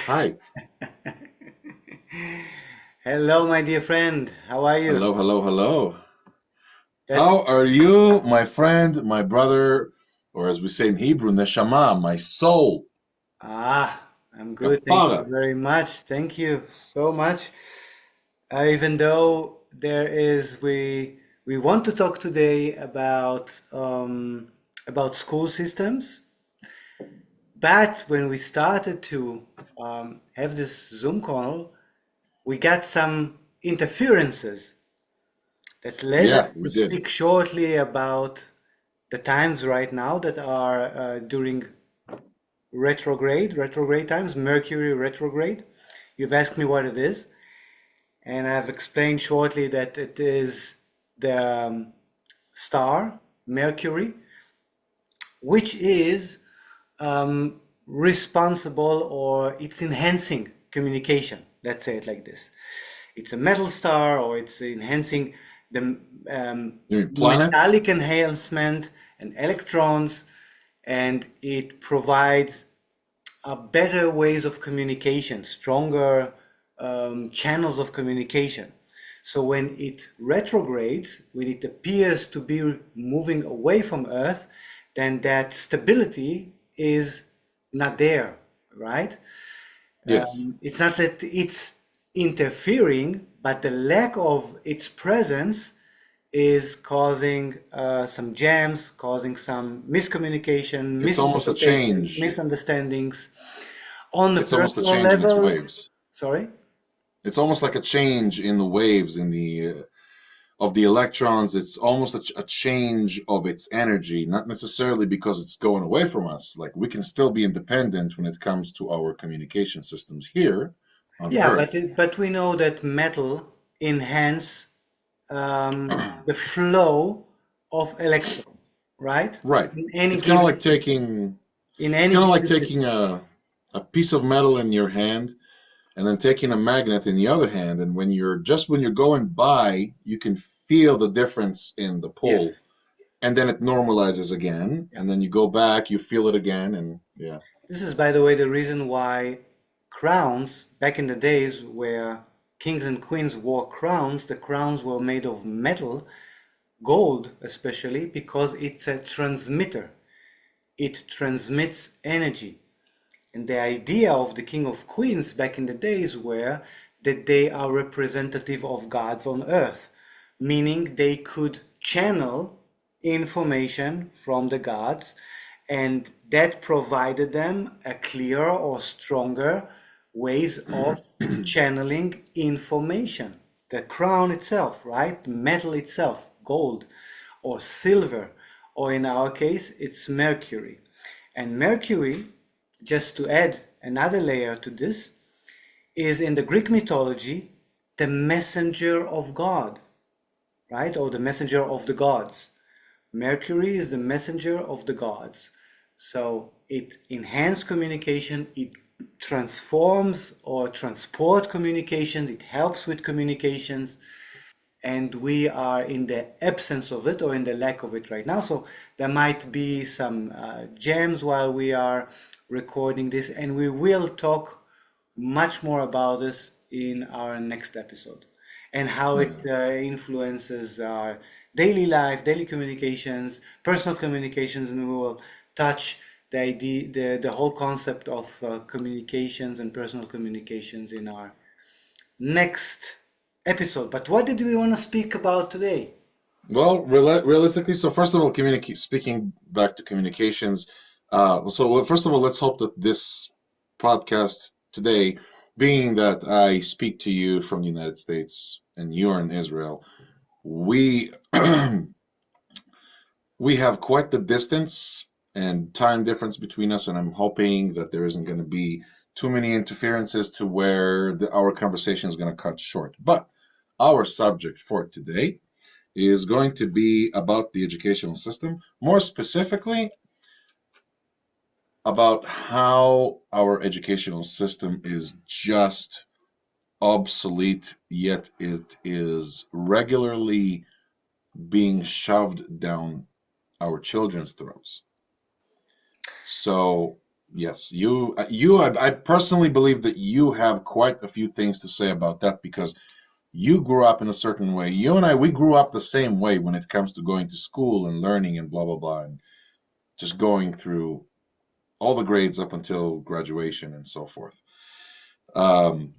Hi. Hello, my dear friend. How are you? Hello, hello, hello. That's How are you, my friend, my brother, or as we say in Hebrew, neshama, my soul, I'm good. Thank you kapara? very much. Thank you so much. Even though we want to talk today about school systems, but when we started to have this Zoom call, we got some interferences that led Yeah, us to we did. speak shortly about the times right now that are during retrograde times, Mercury retrograde. You've asked me what it is, and I've explained shortly that it is the star Mercury, which is responsible or it's enhancing communication. Let's say it like this. It's a metal star or it's enhancing the You mean planet? metallic enhancement and electrons, and it provides better ways of communication, stronger channels of communication. So when it retrogrades, when it appears to be moving away from Earth, then that stability is not there, right? Yes. It's not that it's interfering, but the lack of its presence is causing some jams, causing some miscommunication, It's almost a misinterpretations, change. misunderstandings on a It's almost a personal change in its level. waves. Sorry? It's almost like a change in the waves in the of the electrons. It's almost a change of its energy, not necessarily because it's going away from us. Like we can still be independent when it comes to our communication systems here on Yeah, but Earth. but we know that metal enhance the flow of electrons, right? Right. In any It's kind of given like system. taking In it's any kind of like given taking system. a piece of metal in your hand and then taking a magnet in the other hand, and when you're going by, you can feel the difference in the pull, Yes. and then it normalizes again, Yeah. and then you go back, you feel it again, and yeah. This is, by the way, the reason why crowns, back in the days where kings and queens wore crowns, the crowns were made of metal, gold especially, because it's a transmitter. It transmits energy. And the idea of the king of queens back in the days were that they are representative of gods on earth, meaning they could channel information from the gods, and that provided them a clearer or stronger ways of channeling information. The crown itself, right? Metal itself, gold or silver, or in our case, it's mercury. And mercury, just to add another layer to this, is in the Greek mythology the messenger of God, right? Or the messenger of the gods. Mercury is the messenger of the gods. So it enhances communication, it transforms or transport communications, it helps with communications, and we are in the absence of it or in the lack of it right now. So there might be some jams while we are recording this, and we will talk much more about this in our next episode and how it influences our daily life, daily communications, personal communications, and we will touch the idea, the whole concept of communications and personal communications in our next episode. But what did we want to speak about today? Well, realistically, so first of all, communicate. Speaking back to communications, first of all, let's hope that this podcast today, being that I speak to you from the United States and you're in Israel, we we have quite the distance and time difference between us, and I'm hoping that there isn't going to be too many interferences to where our conversation is going to cut short. But our subject for today is going to be about the educational system, more specifically about how our educational system is just obsolete, yet it is regularly being shoved down our children's throats. So, Yes, I personally believe that you have quite a few things to say about that because you grew up in a certain way. You and I, we grew up the same way when it comes to going to school and learning and blah blah blah, and just going through all the grades up until graduation and so forth. Um,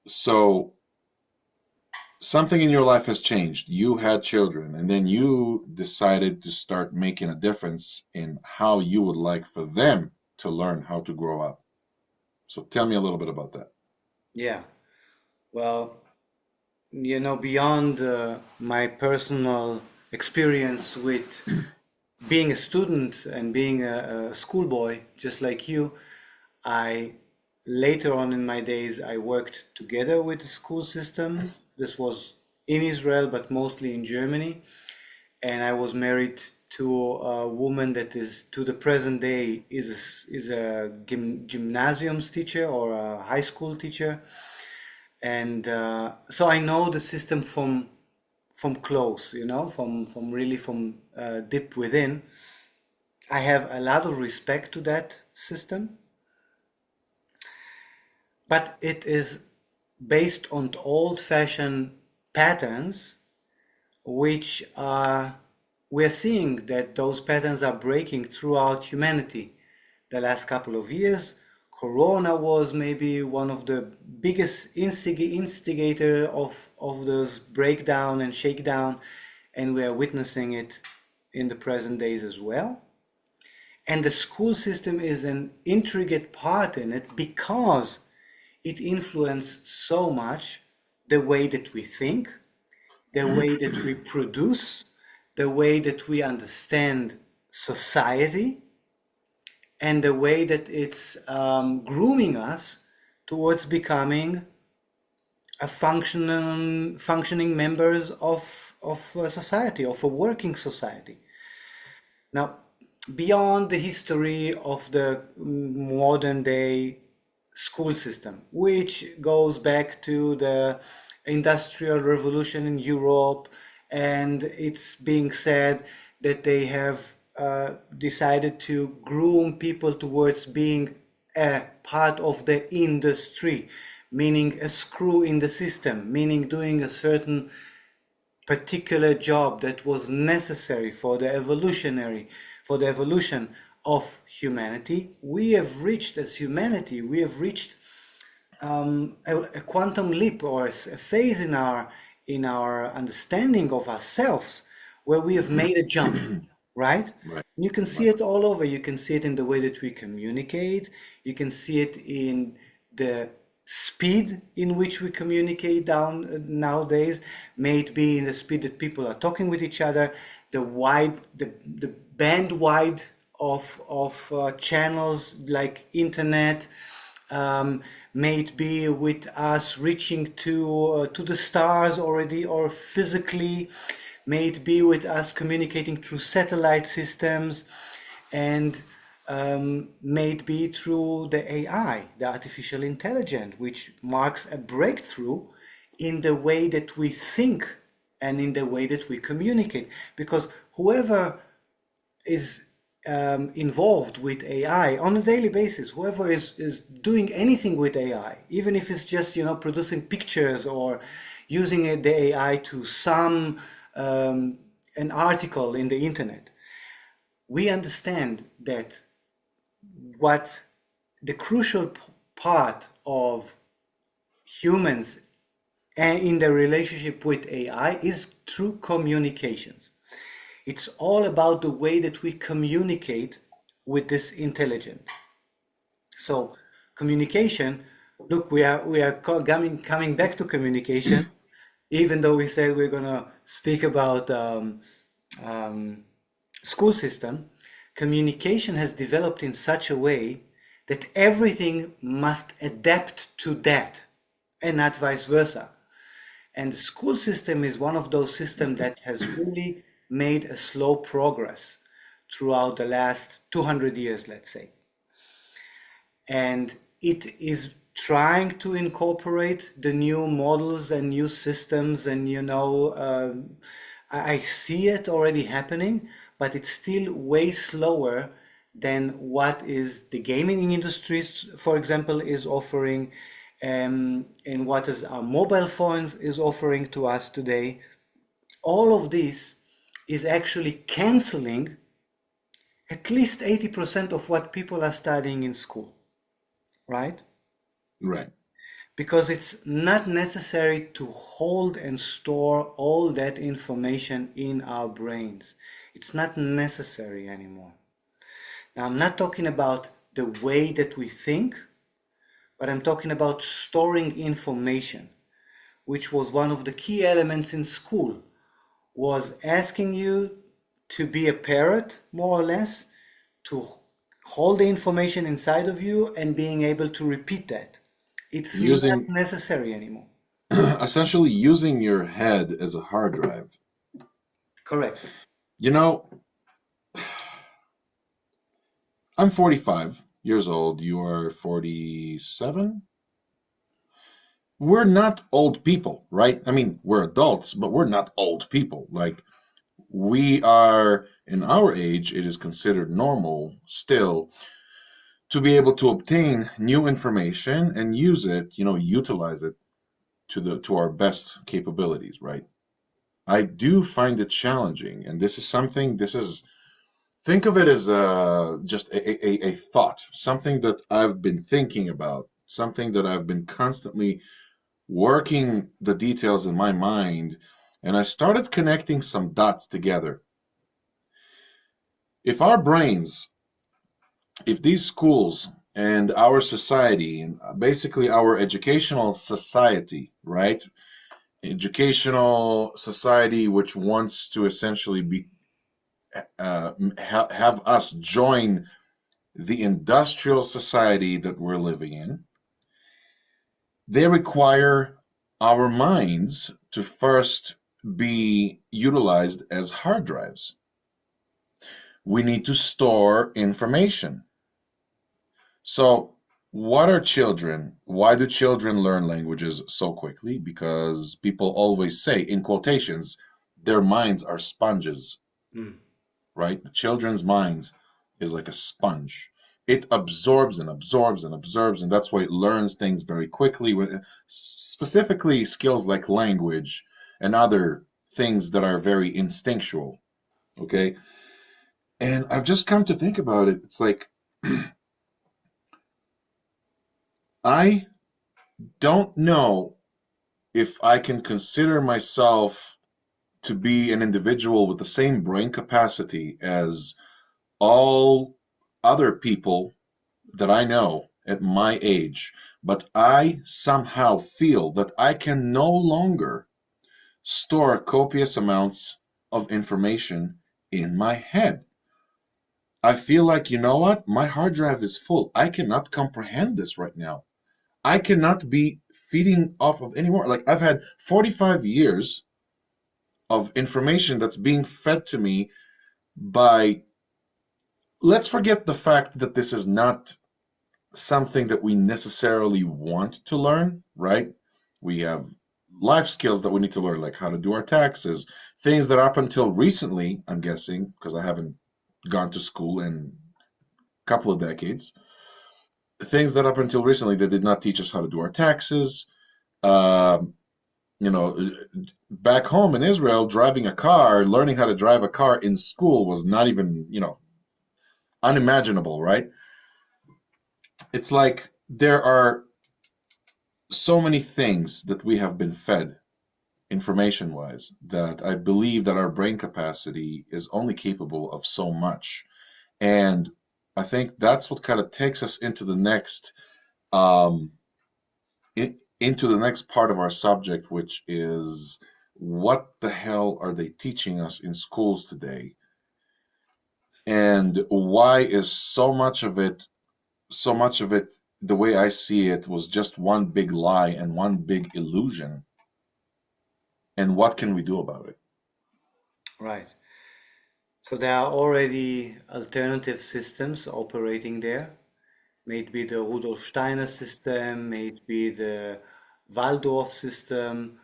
so something in your life has changed. You had children, and then you decided to start making a difference in how you would like for them to learn how to grow up. So tell me a little bit about that. Yeah. Well, beyond my personal experience with being a student and being a schoolboy, just like you, I later on in my days I worked together with the school system. This was in Israel, but mostly in Germany. And I was married to a woman that is to the present day is a gymnasiums teacher or a high school teacher, and so I know the system from close, from really from deep within. I have a lot of respect to that system, but it is based on old-fashioned patterns, which we're seeing that those patterns are breaking throughout humanity. The last couple of years, Corona was maybe one of the biggest instigator of those breakdown and shakedown, and we are witnessing it in the present days as well. And the school system is an intricate part in it because it influences so much the way that we think, the way that we produce, the way that we understand society, and the way that it's grooming us towards becoming a functioning members of a society, of a working society. Now, beyond the history of the modern day school system, which goes back to the Industrial Revolution in Europe, and it's being said that they have decided to groom people towards being a part of the industry, meaning a screw in the system, meaning doing a certain particular job that was necessary for the evolution of humanity. We have reached, as humanity, we have reached a quantum leap or a phase in our understanding of ourselves where we have made a jump, right? Right, You can see right. it all over. You can see it in the way that we communicate. You can see it in the speed in which we communicate down nowadays. May it be in the speed that people are talking with each other, the band wide of channels like internet. May it be with us reaching to the stars already or physically. May it be with us communicating through satellite systems, and may it be through the AI, the artificial intelligence, which marks a breakthrough in the way that we think and in the way that we communicate. Because whoever is involved with AI on a daily basis, whoever is doing anything with AI, even if it's just producing pictures or using the AI to sum an article in the internet, we understand that what the crucial part of humans and in the relationship with AI is through communications. It's all about the way that we communicate with this intelligence. So communication, look, we are coming back to communication, even though we said we're gonna speak about um, school system. Communication has developed in such a way that everything must adapt to that, and not vice versa. And the school system is one of those systems that has really made a slow progress throughout the last 200 years, let's say. And it is trying to incorporate the new models and new systems, and I see it already happening, but it's still way slower than what is the gaming industry, for example, is offering, and what is our mobile phones is offering to us today. All of this is actually canceling at least 80% of what people are studying in school, right? Right. Because it's not necessary to hold and store all that information in our brains. It's not necessary anymore. Now, I'm not talking about the way that we think, but I'm talking about storing information, which was one of the key elements in school, was asking you to be a parrot, more or less, to hold the information inside of you and being able to repeat that. It's not Using necessary anymore. essentially using your head as a hard drive. Correct. You know, I'm 45 years old. You are 47. We're not old people, right? I mean, we're adults, but we're not old people. Like, we are, in our age, it is considered normal still to be able to obtain new information and use it, utilize it to our best capabilities, right? I do find it challenging, and this is think of it as just a thought, something that I've been thinking about, something that I've been constantly working the details in my mind, and I started connecting some dots together. If our brains, if these schools and our society, and basically our educational society, right? Educational society which wants to essentially be have us join the industrial society that we're living in, they require our minds to first be utilized as hard drives. We need to store information. So, what are children? Why do children learn languages so quickly? Because people always say, in quotations, their minds are sponges, Mm. right? The children's minds is like a sponge. It absorbs and absorbs and absorbs, and that's why it learns things very quickly. Specifically, skills like language and other things that are very instinctual. Okay, and I've just come to think about it. It's like I don't know if I can consider myself to be an individual with the same brain capacity as all other people that I know at my age, but I somehow feel that I can no longer store copious amounts of information in my head. I feel like, you know what? My hard drive is full. I cannot comprehend this right now. I cannot be feeding off of anymore. Like, I've had 45 years of information that's being fed to me by, let's forget the fact that this is not something that we necessarily want to learn, right? We have life skills that we need to learn, like how to do our taxes, things that up until recently, I'm guessing, because I haven't gone to school in a couple of decades, things that up until recently they did not teach us how to do our taxes. Um, you know, back home in Israel, driving a car, learning how to drive a car in school was not even, unimaginable, right? It's like there are so many things that we have been fed information wise that I believe that our brain capacity is only capable of so much. And I think that's what kind of takes us into the next um, into the next part of our subject, which is what the hell are they teaching us in schools today? And why is so much of it, the way I see it, was just one big lie and one big illusion? And what can we do about it? Right. So there are already alternative systems operating there. May it be the Rudolf Steiner system, may it be the Waldorf system.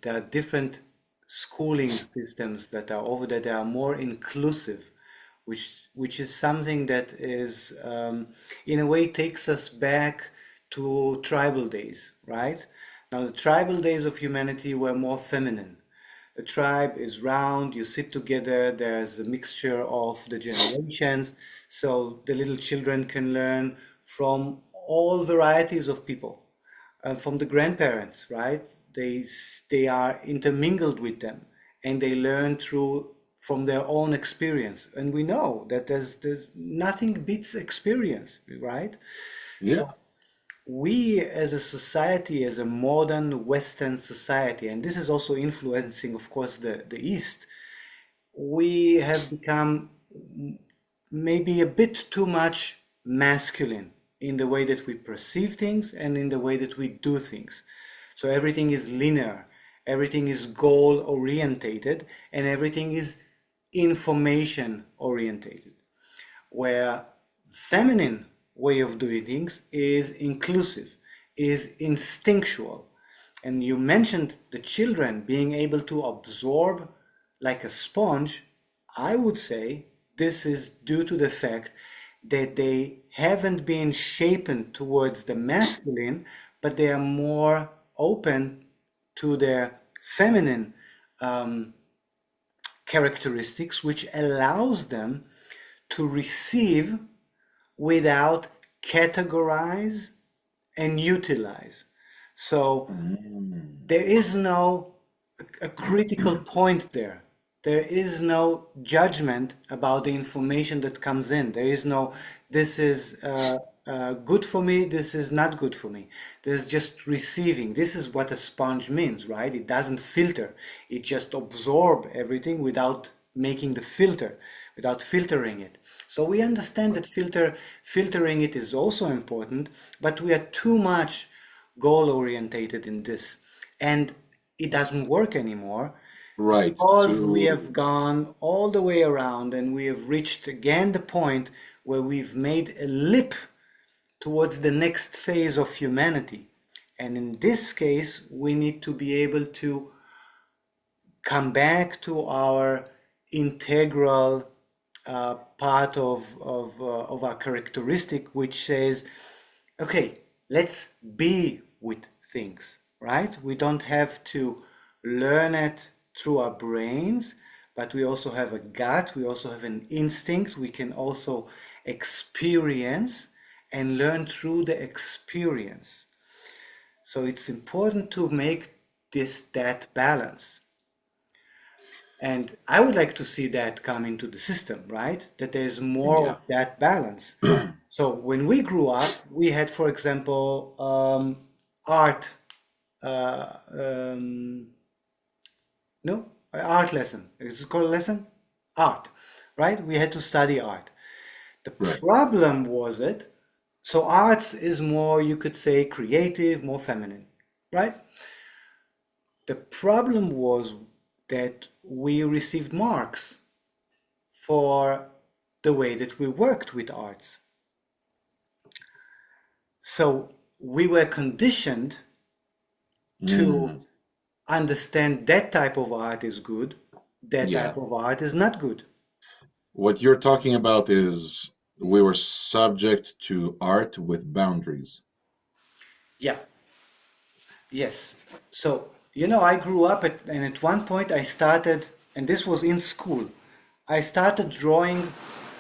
There are different schooling systems that are over there. They are more inclusive, which is something that is in a way takes us back to tribal days, right? Now, the tribal days of humanity were more feminine. The tribe is round, you sit together, there's a mixture of the generations, so the little children can learn from all varieties of people, from the grandparents, right? They are intermingled with them, and they learn through from their own experience. And we know that there's nothing beats experience, right? Yeah. So we as a society, as a modern Western society, and this is also influencing, of course, the East, we have become maybe a bit too much masculine in the way that we perceive things and in the way that we do things. So everything is linear, everything is goal orientated, and everything is information orientated. Where feminine way of doing things is inclusive, is instinctual. And you mentioned the children being able to absorb like a sponge. I would say this is due to the fact that they haven't been shapen towards the masculine, but they are more open to their feminine um, characteristics, which allows them to receive without categorize and utilize. So Mm. there is no a critical point there. There is no judgment about the information that comes in. There is no, this is good for me, this is not good for me. There's just receiving. This is what a sponge means, right? It doesn't filter. It just absorbs everything without making the filter, without filtering it. So we understand that filtering it is also important, but we are too much goal orientated in this. And it doesn't work anymore Right. because we To have gone all the way around and we have reached again the point where we've made a leap towards the next phase of humanity. And in this case, we need to be able to come back to our integral part of our characteristic, which says, okay, let's be with things, right? We don't have to learn it through our brains, but we also have a gut, we also have an instinct, we can also experience and learn through the experience. So it's important to make that balance. And I would like to see that come into the system, right? That there's more yeah. of that balance. So when we grew up, we had, for example, art, uh, um, no, art lesson. Is it called a lesson? Art, right? We had to study art. The Right. problem was it, so arts is more, you could say, creative, more feminine, right? The problem was that we received marks for the way that we worked with arts. So we were conditioned to Mm. understand that type of art is good, that Yeah. type of art is not good. What you're talking about is we were subject to art with boundaries. Yeah, yes. So, I grew up and at one point I started, and this was in school, I started drawing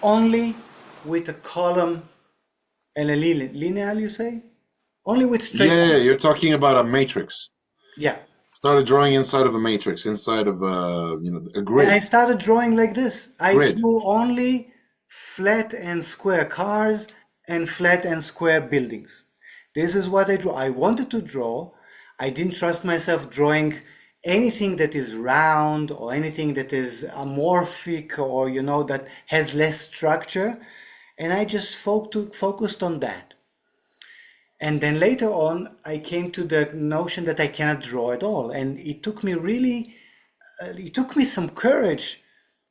only with a column and a lineal, you say? Only with straight Yeah, lines. you're talking about a matrix. Yeah. Started drawing inside of a matrix, inside of a And I grid. started drawing like this. I Grid. drew only flat and square cars and flat and square buildings. This is what I drew. I wanted to draw. I didn't trust myself drawing anything that is round or anything that is amorphic or, that has less structure. And I just focused on that. And then later on, I came to the notion that I cannot draw at all. And it took me some courage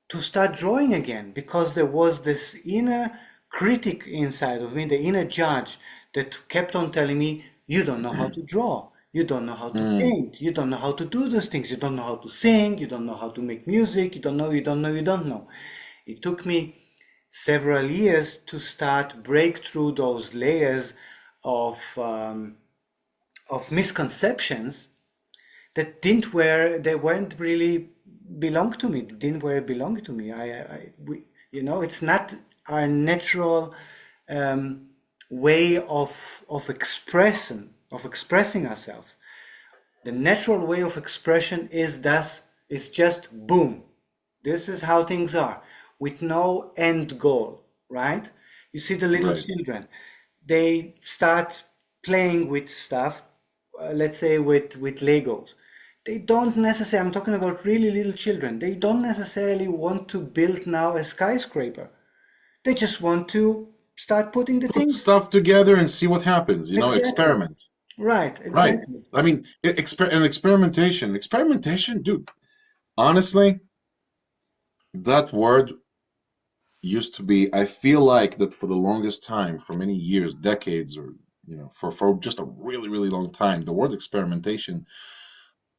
to start drawing again because there was this inner critic inside of me, the inner judge that kept on telling me, you don't know how to draw, you don't know how to Mm. paint, you don't know how to do those things, you don't know how to sing, you don't know how to make music, you don't know, you don't know, you don't know. It took me several years to start break through those layers of misconceptions that didn't where they weren't really belong to me, didn't where it belonged to me. It's not our natural um, way of expressing ourselves. The natural way of expression is just boom. This is how things are, with no end goal, right? You see the little Right. children, they start playing with stuff, let's say with Legos. They don't necessarily, I'm talking about really little children, they don't necessarily want to build now a skyscraper. They just want to start putting the Put things. stuff together and see what happens, Exactly. experiment. Right, Right. exactly. I mean, experimentation, dude. Honestly, that word used to be, I feel like that for the longest time, for many years, decades, or, for just a really, really long time, the word experimentation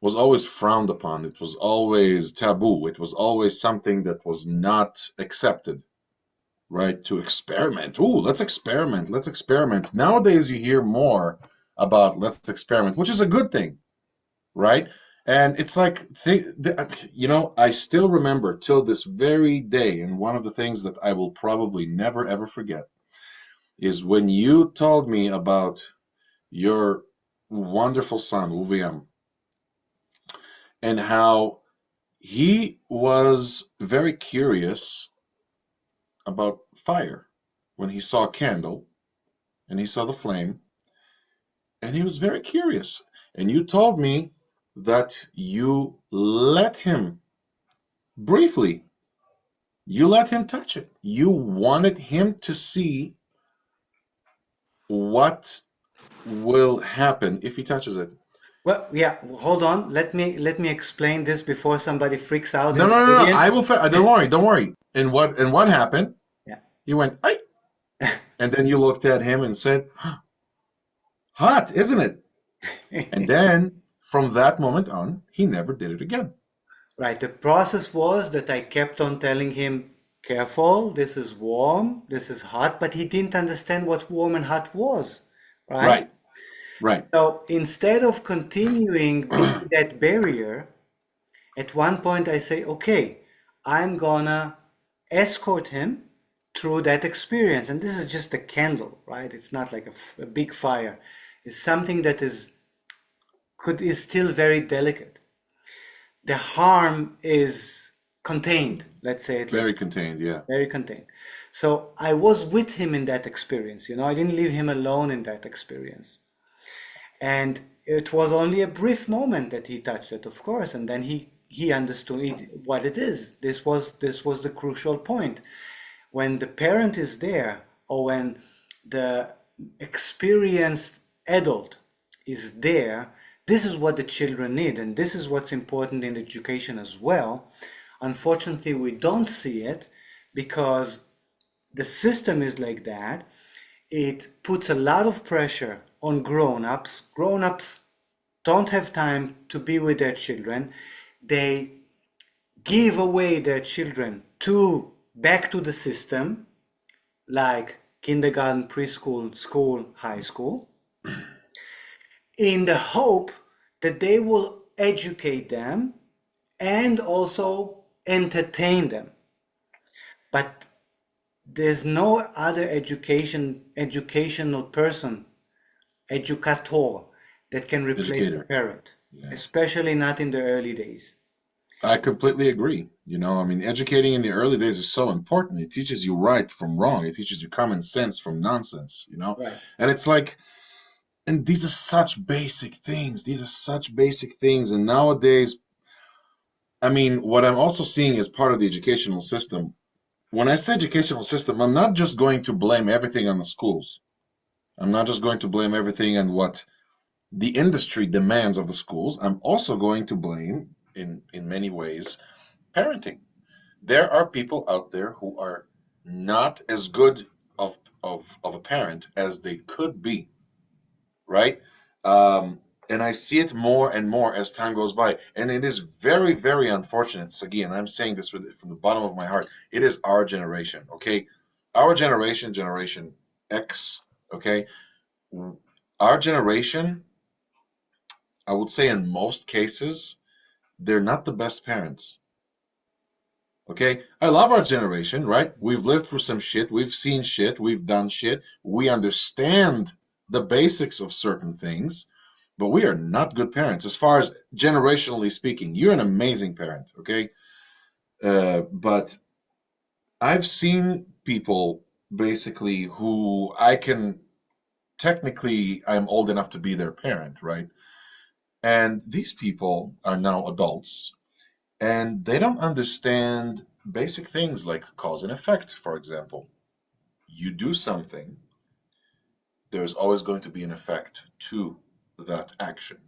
was always frowned upon. It was always taboo. It was always something that was not accepted, right? To experiment. Ooh, let's experiment. Let's experiment. Nowadays, you hear more about let's experiment, which is a good thing, right? And it's like, I still remember till this very day, and one of the things that I will probably never ever forget is when you told me about your wonderful son, UVM, and how he was very curious about fire when he saw a candle and he saw the flame, and he was very curious. And you told me that you let him briefly You let him touch it. You wanted him to see what will happen if he touches it. Well, yeah, hold on. Let me explain this before somebody freaks out No, in no, the no, no. I audience. will. Don't worry. Don't worry. And what happened? Yeah. He went, "Ay," and then you looked at him and said, "Hot, isn't it?" And then from that moment on, he never did it again. Right. The process was that I kept on telling him, careful, this is warm, this is hot, but he didn't understand what warm and hot was, right? Right. Right. So instead of continuing being that barrier, at one point I say, okay, I'm gonna escort him through that experience. And this is just a candle, right? It's not like a big fire. It's something that is still very delicate. The harm is contained, let's say it like Very contained. Yeah. very contained. So I was with him in that experience, I didn't leave him alone in that experience. And it was only a brief moment that he touched it, of course, and then he understood what it is. This was the crucial point. When the parent is there, or when the experienced adult is there, this is what the children need, and this is what's important in education as well. Unfortunately, we don't see it because the system is like that. It puts a lot of pressure on grown-ups. Grown-ups don't have time to be with their children. They give away their children to back to the system, like kindergarten, preschool, school, high school, in the hope that they will educate them and also entertain them. But there's no other educational person, educator, that can replace the Educator. parent, Yeah. especially not in the early days. I completely agree. I mean, educating in the early days is so important. It teaches you right from wrong. It teaches you common sense from nonsense. Right. And it's like, and these are such basic things. These are such basic things. And nowadays, I mean, what I'm also seeing as part of the educational system, when I say educational system, I'm not just going to blame everything on the schools. I'm not just going to blame everything on what the industry demands of the schools. I'm also going to blame, in many ways, parenting. There are people out there who are not as good of a parent as they could be, right? And I see it more and more as time goes by. And it is very, very unfortunate, Sagi, and I'm saying this from the bottom of my heart. It is our generation, okay? our generation, Generation X, okay, our generation, I would say in most cases, they're not the best parents. Okay, I love our generation, right? We've lived through some shit, we've seen shit, we've done shit, we understand the basics of certain things, but we are not good parents as far as generationally speaking. You're an amazing parent, okay? But I've seen people basically who I can technically, I'm old enough to be their parent, right? And these people are now adults and they don't understand basic things like cause and effect, for example. You do something, there's always going to be an effect to that action,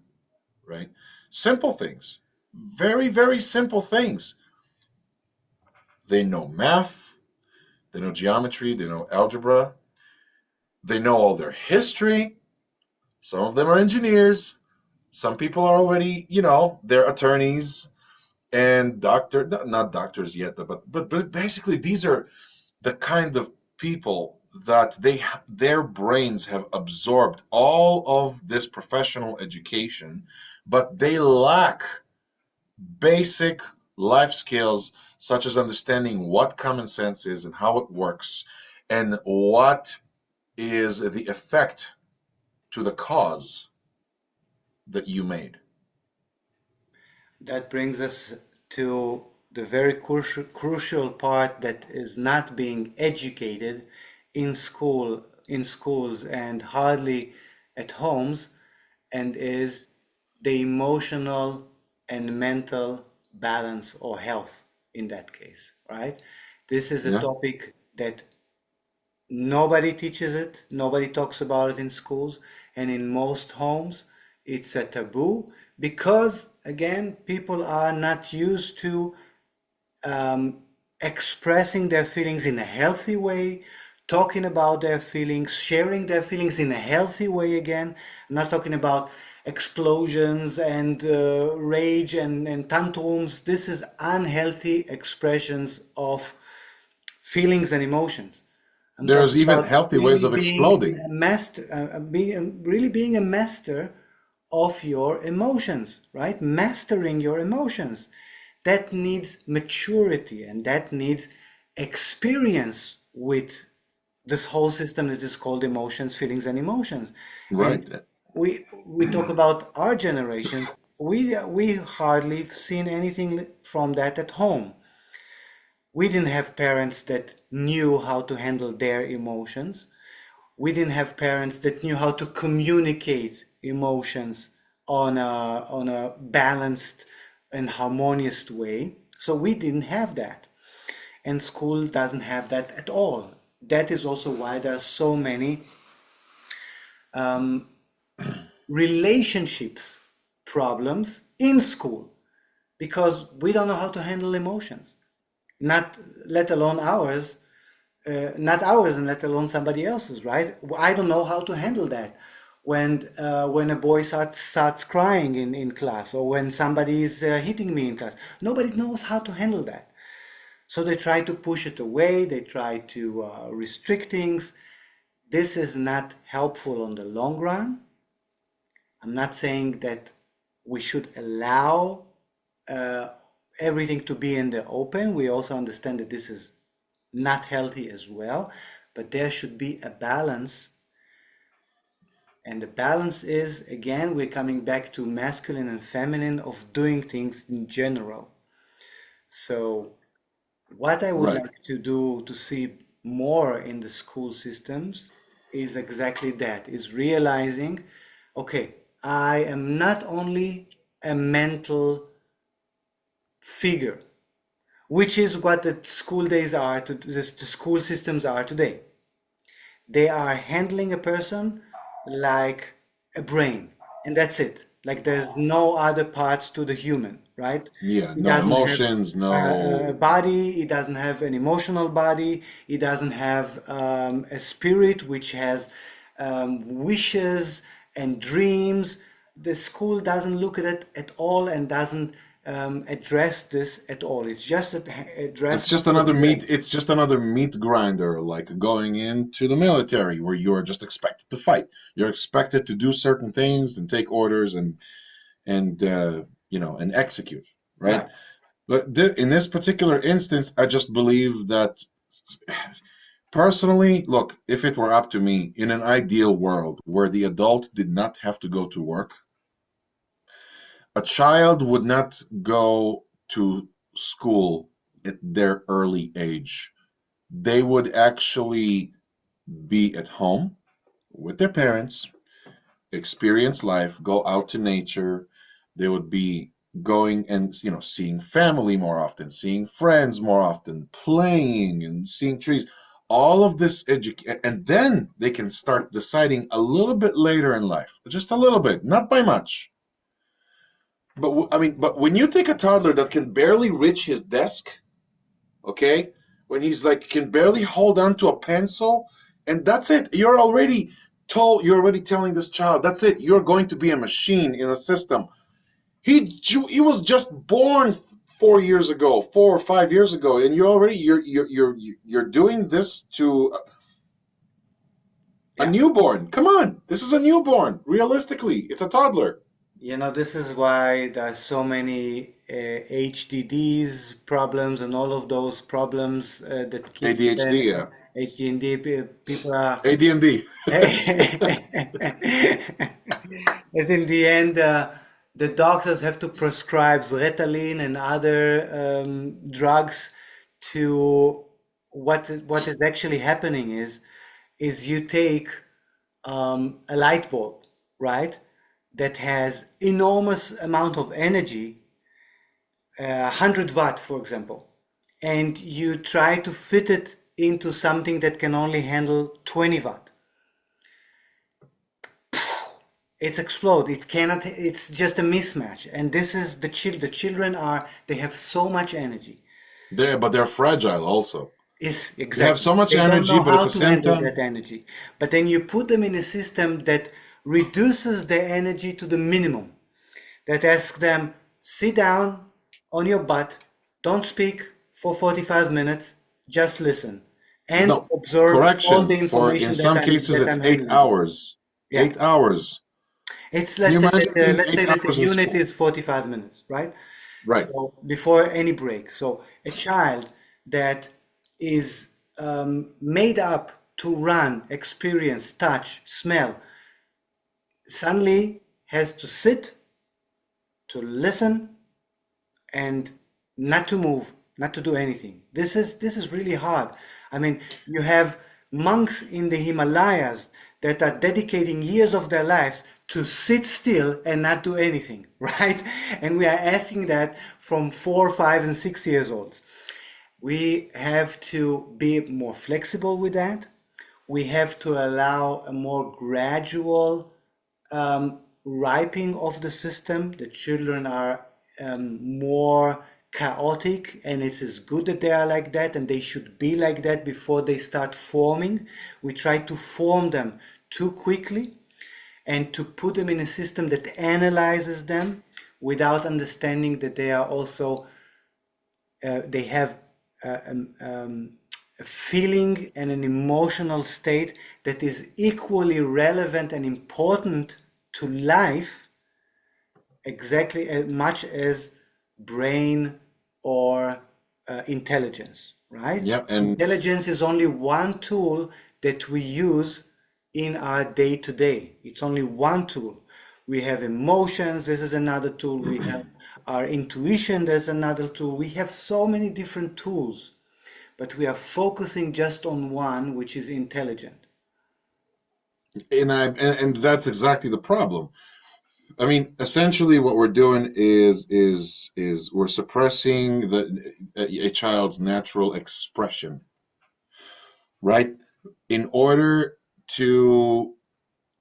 right? Simple things, very, very simple things. They know math, they know geometry, they know algebra, they know all their history. Some of them are engineers. Some people are already, they're attorneys and not doctors yet, but basically these are the kind of people that their brains have absorbed all of this professional education, but they lack basic life skills such as understanding what common sense is and how it works and what is the effect to the cause that you made. That brings us to the very crucial part that is not being educated in schools and hardly at homes, and is the emotional and mental balance or health in that case, right? This is a Yeah, topic that nobody teaches it, nobody talks about it in schools, and in most homes, it's a taboo because, again, people are not used to um, expressing their feelings in a healthy way, talking about their feelings, sharing their feelings in a healthy way again. I'm not talking about explosions and rage and tantrums. This is unhealthy expressions of feelings and emotions. I'm there's talking even about healthy ways really of being exploding. a master, really being a master of your emotions, right? Mastering your emotions. That needs maturity and that needs experience with this whole system that is called emotions, feelings, and emotions. Right. And we talk about our generations. We hardly seen anything from that at home. We didn't have parents that knew how to handle their emotions. We didn't have parents that knew how to communicate emotions on a balanced and harmonious way. So we didn't have that. And school doesn't have that at all. That is also why there are so many um, relationships problems in school because we don't know how to handle emotions, not let alone ours, not ours, and let alone somebody else's, right? I don't know how to handle that when a boy starts crying in class, or when somebody is hitting me in class. Nobody knows how to handle that. So they try to push it away, they try to restrict things. This is not helpful on the long run. I'm not saying that we should allow uh, everything to be in the open. We also understand that this is not healthy as well, but there should be a balance. And the balance is, again, we're coming back to masculine and feminine of doing things in general. So, what I would Right. like to do to see more in the school systems is exactly that, is realizing, okay, I am not only a mental figure, which is what the school days are, the school systems are today. They are handling a person like a brain, and that's it. Like there's no other parts to the human, right? Yeah, It no doesn't have emotions, a no. body, it doesn't have an emotional body, it doesn't have a spirit which has wishes and dreams. The school doesn't look at it at all and doesn't address this at all. It's just It's addressing just your another brain. meat. It's just another meat grinder, like going into the military, where you are just expected to fight. You're expected to do certain things and take orders and and execute, right? Right. But in this particular instance, I just believe that personally, look, if it were up to me, in an ideal world where the adult did not have to go to work, a child would not go to school at their early age. They would actually be at home with their parents, experience life, go out to nature. They would be going and seeing family more often, seeing friends more often, playing and seeing trees. All of this and then they can start deciding a little bit later in life, just a little bit, not by much. But I mean, but when you take a toddler that can barely reach his desk, okay, when he's like can barely hold on to a pencil, and that's it. You're already telling this child, that's it. You're going to be a machine in a system. He was just born 4 years ago, 4 or 5 years ago, and you're doing this to a Yeah. newborn. Come on, this is a newborn. Realistically, it's a toddler. This is why there are so many HDDs problems and all of those problems that kids ADHD, yeah. HDD people are. AD&D. And in the end, the doctors have to prescribe Ritalin and other drugs to what is actually happening is you take a light bulb, right, that has enormous amount of energy, 100 watt, for example, and you try to fit it into something that can only handle 20 watt. It's explode. It cannot. It's just a mismatch. And this is the children are. They have so much energy. But they're fragile also. Is They have exactly. so much They don't energy, know but at how the to same handle time, that energy. But then you put them in a system that reduces their energy to the minimum. That asks them, sit down on your butt, don't speak for 45 minutes, just listen and no, observe all correction. the For in information some cases, that it's I'm eight handing you. hours. Yeah. 8 hours. It's Can you imagine being let's say eight that the hours in unit school? is 45 minutes, right? Right. So before any break. So a child that is made up to run, experience, touch, smell, suddenly has to sit, to listen, and not to move, not to do anything. This is really hard. I mean, you have monks in the Himalayas that are dedicating years of their lives to sit still and not do anything, right? And we are asking that from 4, 5, and 6 years old. We have to be more flexible with that. We have to allow a more gradual ripening of the system. The children are more chaotic, and it's as good that they are like that, and they should be like that before they start forming. We try to form them too quickly and to put them in a system that analyzes them without understanding that they are also they have a feeling and an emotional state that is equally relevant and important to life, exactly as much as brain or intelligence, right? Yeah, and Intelligence is only one tool that we use in our day to day. It's only one tool. We have emotions, this is another tool. We have our intuition, there's another tool. We have so many different tools, but we are focusing just on one, which is intelligent. and that's exactly the problem. I mean, essentially, what we're doing is we're suppressing a child's natural expression, right? In order to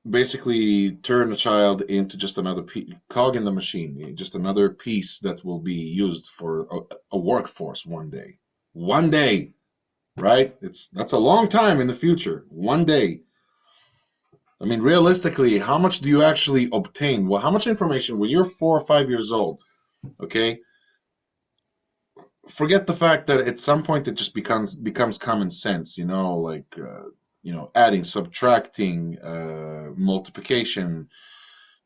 basically turn a child into just another cog in the machine, just another piece that will be used for a workforce one day. One day, right? That's a long time in the future. One day. I mean, realistically, how much do you actually obtain? Well, how much information when you're 4 or 5 years old? Okay, forget the fact that at some point it just becomes common sense, like adding, subtracting, multiplication,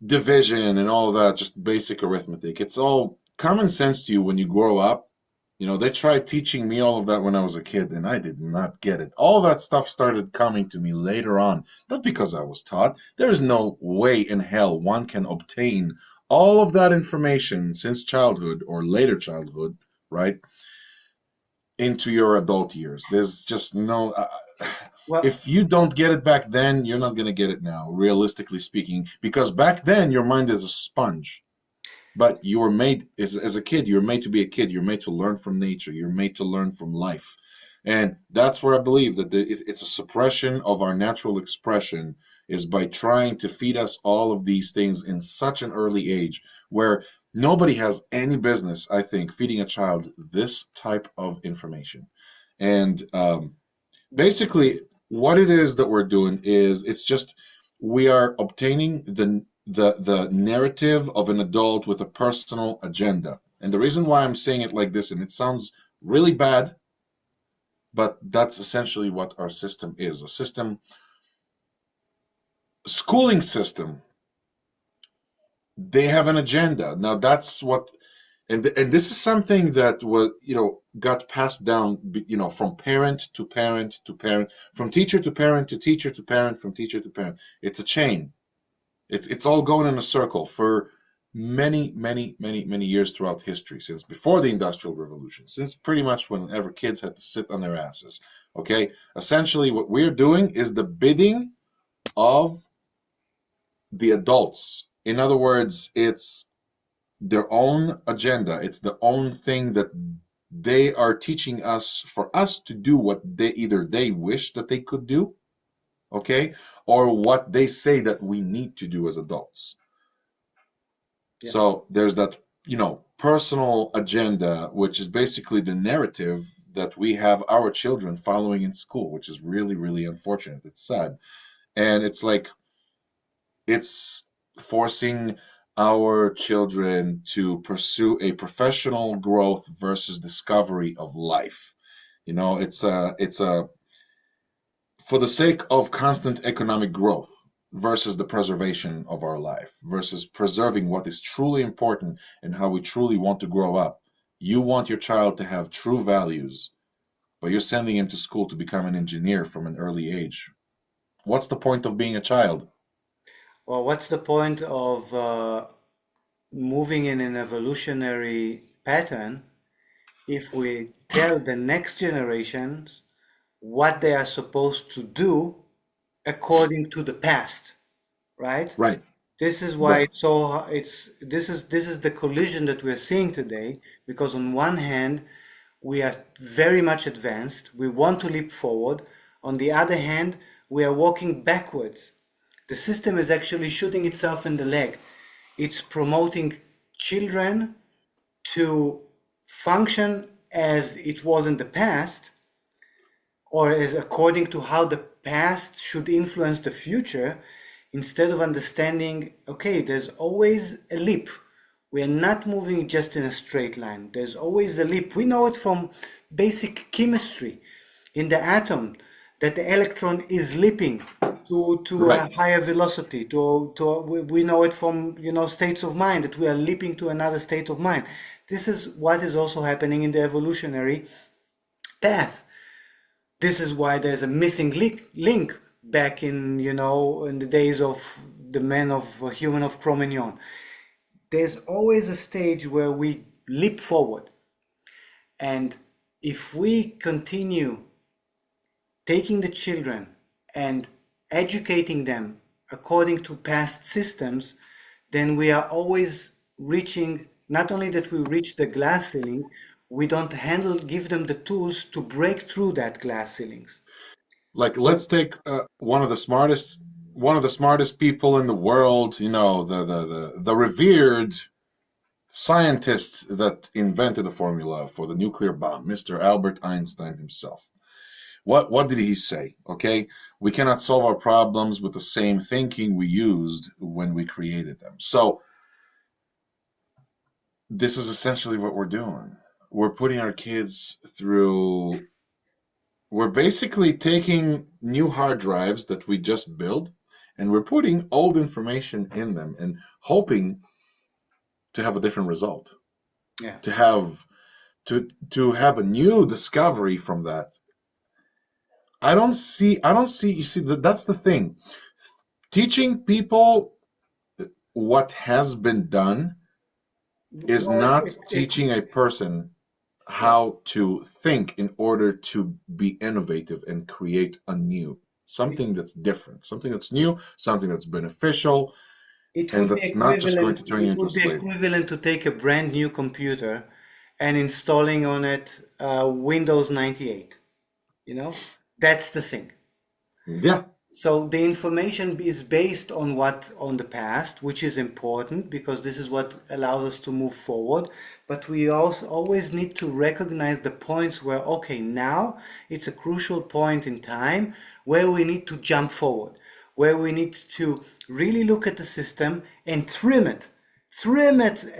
division, and all of that, just basic arithmetic. It's all common sense to you when you grow up. They tried teaching me all of that when I was a kid, and I did not get it. All that stuff started coming to me later on, not because I was taught. There is no way in hell one can obtain all of that information since childhood or later childhood, right, into your adult years. There's just no. Well, If you don't get it back then, you're not going to get it now, realistically speaking, because back then your mind is a sponge. But you were made as a kid, you're made to be a kid. You're made to learn from nature. You're made to learn from life. And that's where I believe that it's a suppression of our natural expression is by trying to feed us all of these things in such an early age where nobody has any business, I think, feeding a child this type of information. And basically, what it is that we're doing is it's just we are obtaining the narrative of an adult with a personal agenda. And the reason why I'm saying it like this, and it sounds really bad, but that's essentially what our system is. A system, schooling system, they have an agenda. Now that's what and this is something that was got passed down from parent to parent to parent, from teacher to parent to teacher to parent, from teacher to parent. It's a chain. It's all going in a circle for many, many, many, many years throughout history, since before the Industrial Revolution, since pretty much whenever kids had to sit on their asses. Okay, essentially, what we're doing is the bidding of the adults. In other words, it's their own agenda. It's the own thing that they are teaching us for us to do what they wish that they could do, okay, or what they say that we need to do as adults. yeah. So there's that, personal agenda, which is basically the narrative that we have our children following in school, which is really, really unfortunate. It's sad. And it's like, it's forcing our children to pursue a professional growth versus discovery of life. It's a for the sake of constant economic growth versus the preservation of our life, versus preserving what is truly important and how we truly want to grow up. You want your child to have true values, but you're sending him to school to become an engineer from an early age. What's the point of being a child? Well, what's the point of moving in an evolutionary pattern if we tell the next generations what they are supposed to do according to the past, right? Right, This is why right, it's so it's this is the collision that we're seeing today, because on one hand we are very much advanced, we want to leap forward. On the other hand, we are walking backwards. The system is actually shooting itself in the leg. It's promoting children to function as it was in the past, or as according to how the past should influence the future, instead of understanding, okay, there's always a leap. We are not moving just in a straight line. There's always a leap. We know it from basic chemistry in the atom that the electron is leaping to right. a higher velocity. We know it from states of mind that we are leaping to another state of mind. This is what is also happening in the evolutionary path. This is why there's a missing link back in the days of the men of human of Cro-Magnon. There's always a stage where we leap forward. And if we continue taking the children and educating them according to past systems, then we are always reaching, not only that we reach the glass ceiling, we don't give them the tools to break through that glass ceilings. Like, So, let's take one of the smartest people in the world, the revered scientist that invented the formula for the nuclear bomb, Mr. Albert Einstein himself. What did he say? Okay, we cannot solve our problems with the same thinking we used when we created them. So this is essentially what we're doing. we're putting our kids through, we're basically taking new hard drives that we just built and we're putting old information in them and hoping to have a different result, Yeah. to have to have a new discovery from that. I don't see you see that's the thing. Teaching people what has been done is Well, not teaching a person yeah. how to think in order to be innovative and create a new something that's different, something that's new, something that's beneficial, It and would be that's not just going equivalent. to turn you It into a would be slave. equivalent to take a brand new computer and installing on it Windows 98. You know, that's the thing. Yeah, So the information is based on what on the past, which is important because this is what allows us to move forward. But we also always need to recognize the points where, okay, now it's a crucial point in time where we need to jump forward, where we need to really look at the system and trim it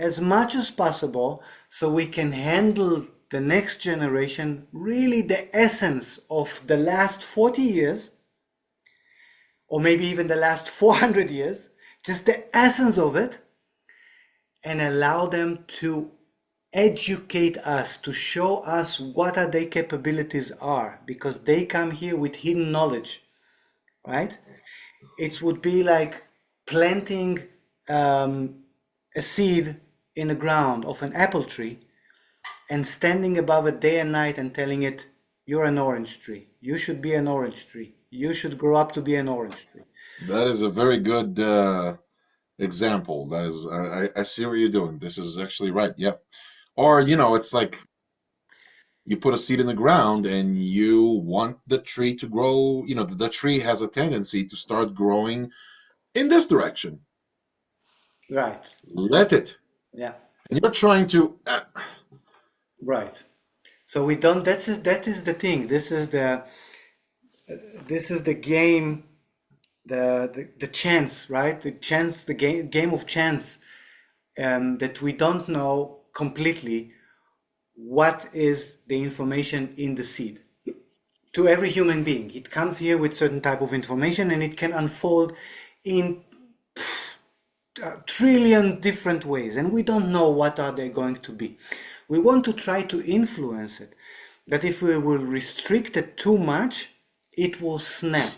as much as possible so we can handle the next generation, really the essence of the last 40 years or maybe even the last 400 years, just the essence of it, and allow them to educate us, to show us what are their capabilities are, because they come here with hidden knowledge, right? It would be like planting um, a seed in the ground of an apple tree and standing above it day and night and telling it, you're an orange tree. You should be an orange tree. You should grow up to be an orange tree. that is a very good example. That is, I see what you're doing. This is actually right. Yep. Or, it's like you put a seed in the ground and you want the tree to grow. The tree has a tendency to start growing in this direction. Right. Let it. Yeah. And you're trying to. Right. So we don't. That is the thing. This is the game. The chance, right? The chance. The game of chance. That we don't know completely what is the information in the seed. To every human being, it comes here with certain type of information, and it can unfold in a trillion different ways, and we don't know what are they going to be. We want to try to influence it, but if we will restrict it too much, it will snap.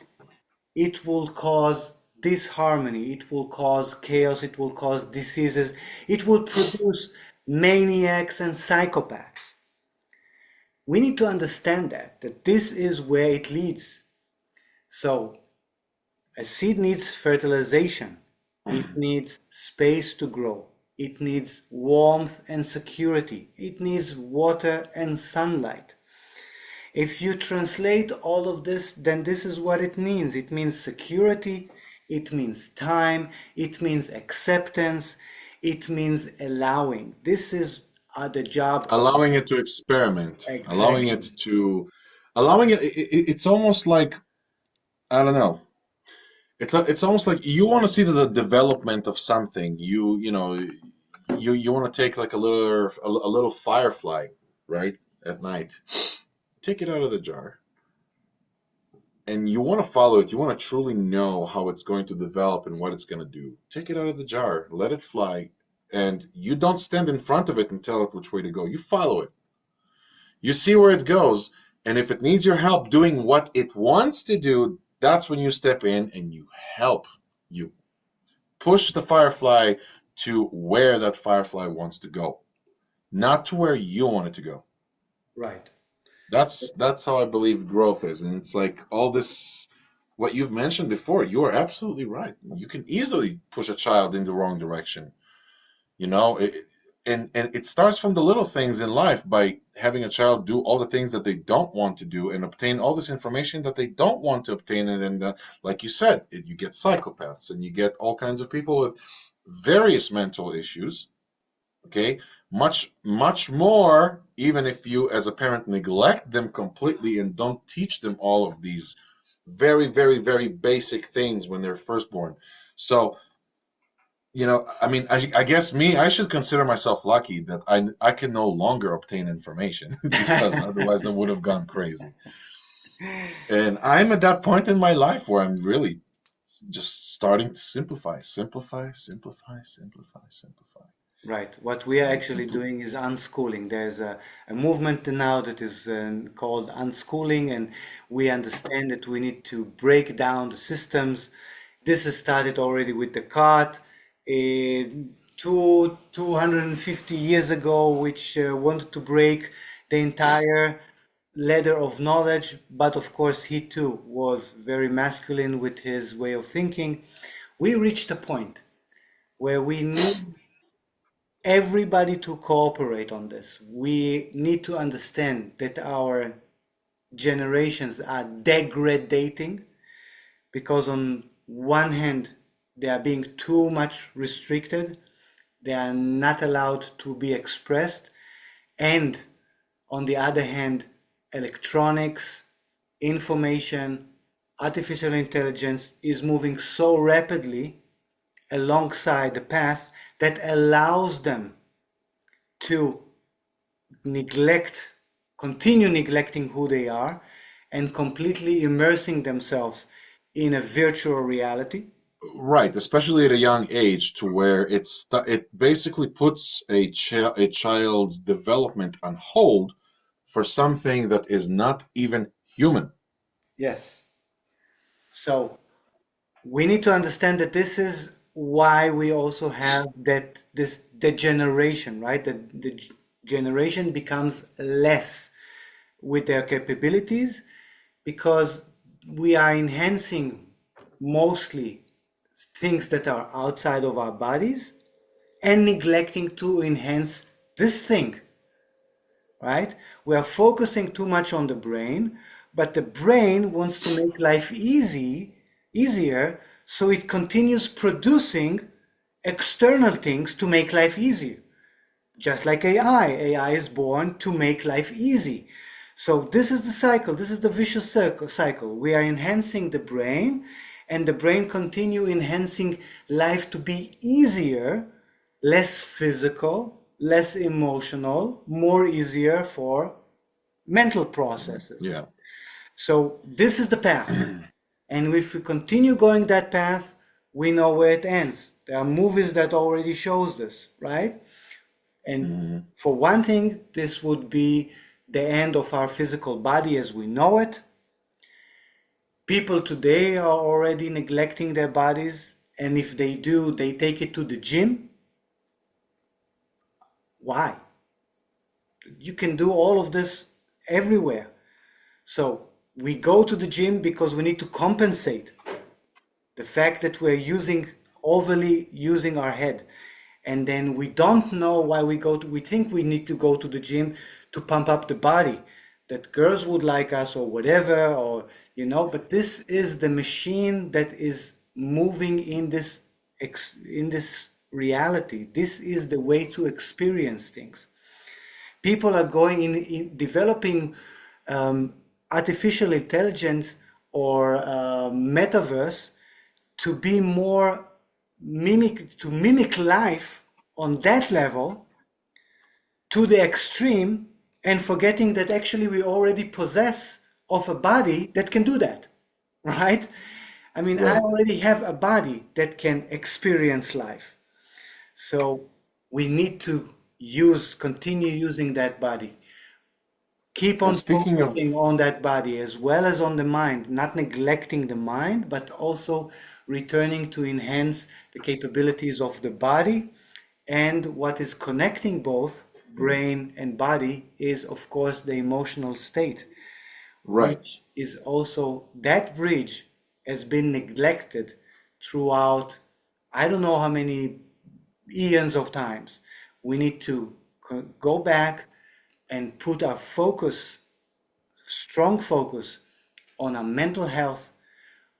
It will cause disharmony, it will cause chaos, it will cause diseases, it will produce maniacs and psychopaths. We need to understand that this is where it leads. So a seed needs fertilization. It needs space to grow. It needs warmth and security. It needs water and sunlight. If you translate all of this, then this is what it means. It means security. It means time. It means acceptance. It means allowing. This is the job of Allowing it to experiment, exactly. allowing it's almost like, I don't know. It's almost like you want to see the development of something. You want to take like a little firefly, right? At night. Take it out of the jar and you want to follow it. You want to truly know how it's going to develop and what it's going to do. Take it out of the jar, let it fly, and you don't stand in front of it and tell it which way to go. You follow it. You see where it goes, and if it needs your help doing what it wants to do, that's when you step in and you help. You push the firefly to where that firefly wants to go, not to where you want it to go. Right. That's how I believe growth is, and it's like all this what you've mentioned before. You are absolutely right. You can easily push a child in the wrong direction. You know, and it starts from the little things in life by having a child do all the things that they don't want to do and obtain all this information that they don't want to obtain. And then, like you said, you get psychopaths and you get all kinds of people with various mental issues. Okay, much more, even if you as a parent neglect them completely and don't teach them all of these very, very, very basic things when they're first born. So I mean, I guess I should consider myself lucky that I can no longer obtain information because otherwise I would have gone crazy. And I'm at that point in my life where I'm really just starting to simplify, simplify, simplify, simplify, simplify. Right. What we are And actually simple, doing is unschooling. There's a movement now that is called unschooling, and we understand that we need to break down the systems. This has started already with Descartes, 250 years ago, which wanted to break the entire ladder of knowledge. But of course, he too was very masculine with his way of thinking. We reached a point where we need everybody to cooperate on this. We need to understand that our generations are degrading because on one hand they are being too much restricted, they are not allowed to be expressed, and on the other hand, electronics, information, artificial intelligence is moving so rapidly alongside the path that allows them to neglect, continue neglecting who they are and completely immersing themselves in a virtual reality. right, especially at a young age, to where it basically puts a child's development on hold for something that is not even human. Yes. So we need to understand that this is why we also have that this degeneration, right? The generation becomes less with their capabilities because we are enhancing mostly things that are outside of our bodies and neglecting to enhance this thing, right? We are focusing too much on the brain, but the brain wants to make life easier, so it continues producing external things to make life easier. Just like AI is born to make life easy. So this is the cycle, this is the vicious cycle. We are enhancing the brain, and the brain continue enhancing life to be easier, less physical, less emotional, more easier for mental processes. Yeah. So this is the path. And if we continue going that path, we know where it ends. There are movies that already shows this, right? And Hmm. for one thing, this would be the end of our physical body as we know it. People today are already neglecting their bodies, and if they do, they take it to the gym. Why? You can do all of this everywhere. So we go to the gym because we need to compensate the fact that we're overly using our head. And then we don't know why we think we need to go to the gym to pump up the body, that girls would like us or whatever, but this is the machine that is moving in this reality. This is the way to experience things. People are going in developing artificial intelligence or metaverse to be more to mimic life on that level to the extreme, and forgetting that actually we already possess of a body that can do that, right? I mean, I Right. already have a body that can experience life. So we need to continue using that body. Keep And on speaking of, focusing on that body as well as on the mind, not neglecting the mind, but also returning to enhance the capabilities of the body. And what is connecting both brain and body is, of course, the emotional state, right, which is also that bridge has been neglected throughout I don't know how many eons of times. We need to go back and put our focus, strong focus, on our mental health,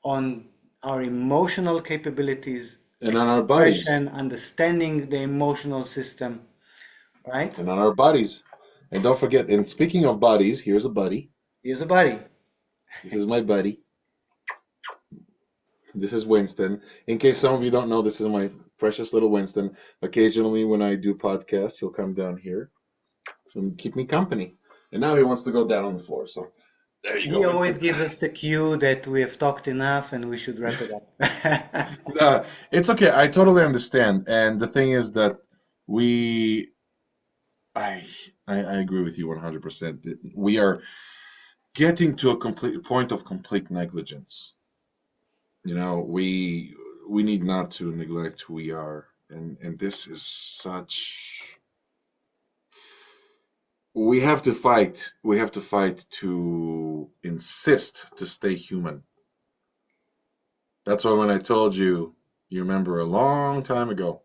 on our emotional capabilities, and on our bodies, expression, understanding the emotional system, right? and on our bodies. And don't forget, and speaking of bodies, here's a buddy. Here's a body. This is my buddy. This is Winston. In case some of you don't know, this is my precious little Winston. Occasionally, when I do podcasts, he'll come down here and keep me company. And now he wants to go down on the floor. So there you He go, always Winston. gives us the cue that we have talked enough and we should wrap it up. It's okay. I totally understand. And the thing is that we, I, I agree with you 100%. We are getting to a complete point of complete negligence. We need not to neglect who we are, and this is such. We have to fight. We have to fight to insist to stay human. That's why when I told you, you remember a long time ago,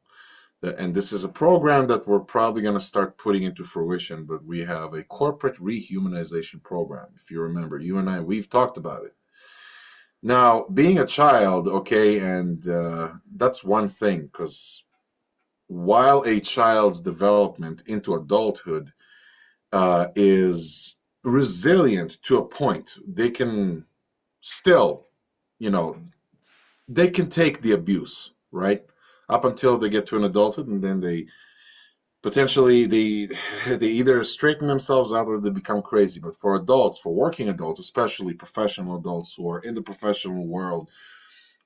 and this is a program that we're probably going to start putting into fruition, but we have a corporate rehumanization program. If you remember, you and I, we've talked about it. Now, being a child, okay, and that's one thing, because while a child's development into adulthood is resilient to a point, they can still, you know, they can take the abuse, right? Up until they get to an adulthood, and then they potentially they either straighten themselves out or they become crazy. But for adults, for working adults, especially professional adults who are in the professional world,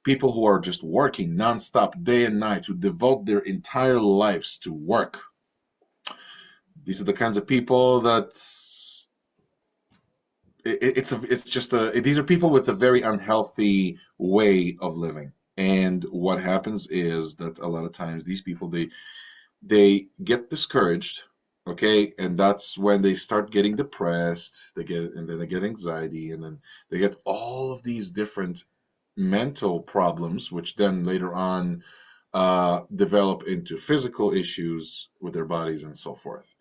people who are just working nonstop day and night, who devote their entire lives to work. These are the kinds of people that it's just these are people with a very unhealthy way of living. And what happens is that a lot of times these people they get discouraged, okay, and that's when they start getting depressed. And then they get anxiety, and then they get all of these different mental problems, which then later on develop into physical issues with their bodies and so forth.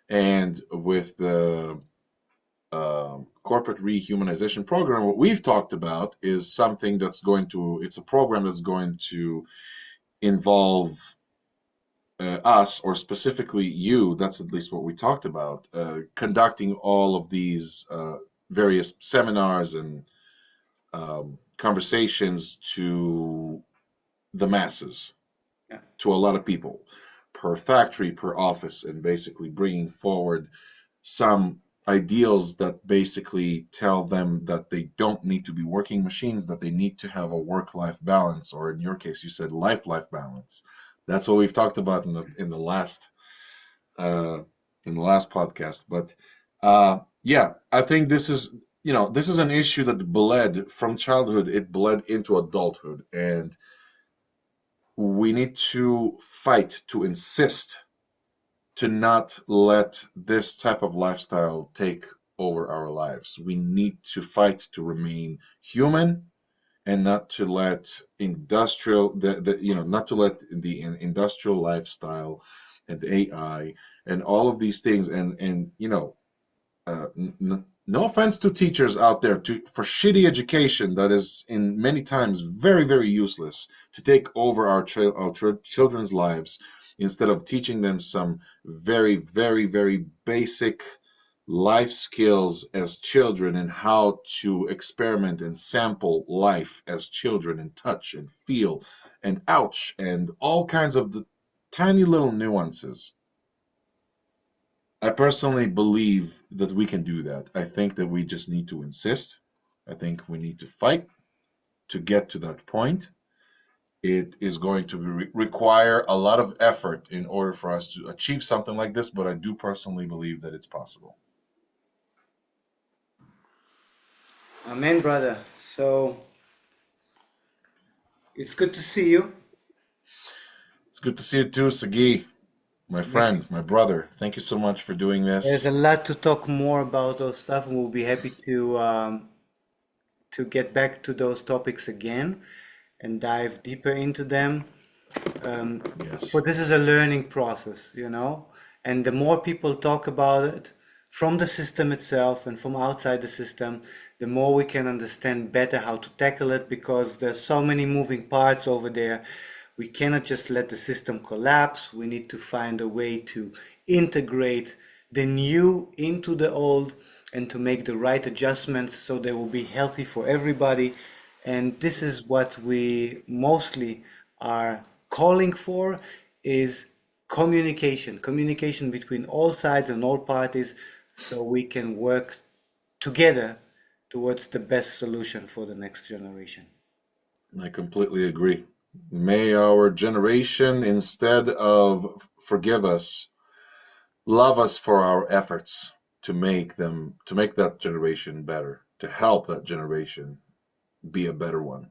And with the corporate rehumanization program, what we've talked about is something it's a program that's going to involve us, or specifically you, that's at least what we talked about, conducting all of these various seminars and conversations to the masses, Yeah. to a lot of people, per factory, per office, and basically bringing forward some ideals that basically tell them that they don't need to be working machines, that they need to have a work-life balance, or in your case, you said life-life balance. That's what we've talked about uh, in the last podcast. But yeah, I think this is an issue that bled from childhood. It bled into adulthood, and we need to fight to insist to not let this type of lifestyle take over our lives. We need to fight to remain human and not to let not to let the industrial lifestyle and AI and all of these things and no offense to teachers out there for shitty education that is in many times very, very useless, to take over our children's lives instead of teaching them some very, very, very basic life skills as children, and how to experiment and sample life as children and touch and feel and ouch and all kinds of the tiny little nuances. I personally believe that we can do that. I think that we just need to insist. I think we need to fight to get to that point. It is going to require a lot of effort in order for us to achieve something like this, but I do personally believe that it's possible. Amen, brother. So it's good to see you. It's good to see you too, Sagi, my Next, friend, my brother. Thank you so much for doing there's this. a lot to talk more about those stuff, and we'll be happy to get back to those topics again and dive deeper into them. For Yes. this is a learning process, and the more people talk about it from the system itself and from outside the system, the more we can understand better how to tackle it, because there's so many moving parts over there. We cannot just let the system collapse. We need to find a way to integrate the new into the old and to make the right adjustments so they will be healthy for everybody. And this is what we mostly are calling for is communication between all sides and all parties, so we can work together towards the best solution for the next generation. I completely agree. May our generation, instead of forgive us, love us for our efforts to make that generation better, to help that generation be a better one.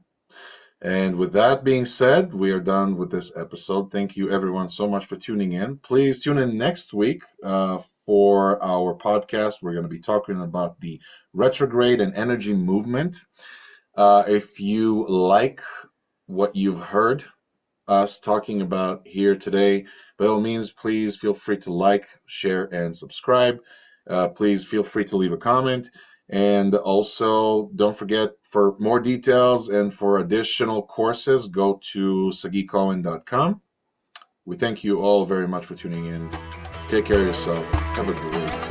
And with that being said, we are done with this episode. Thank you, everyone, so much for tuning in. Please tune in next week for our podcast. We're going to be talking about the retrograde and energy movement. If you like what you've heard us talking about here today, by all means, please feel free to like, share, and subscribe. Please feel free to leave a comment. And also, don't forget, for more details and for additional courses, go to sagicohen.com. We thank you all very much for tuning in. Take care of yourself. Have a great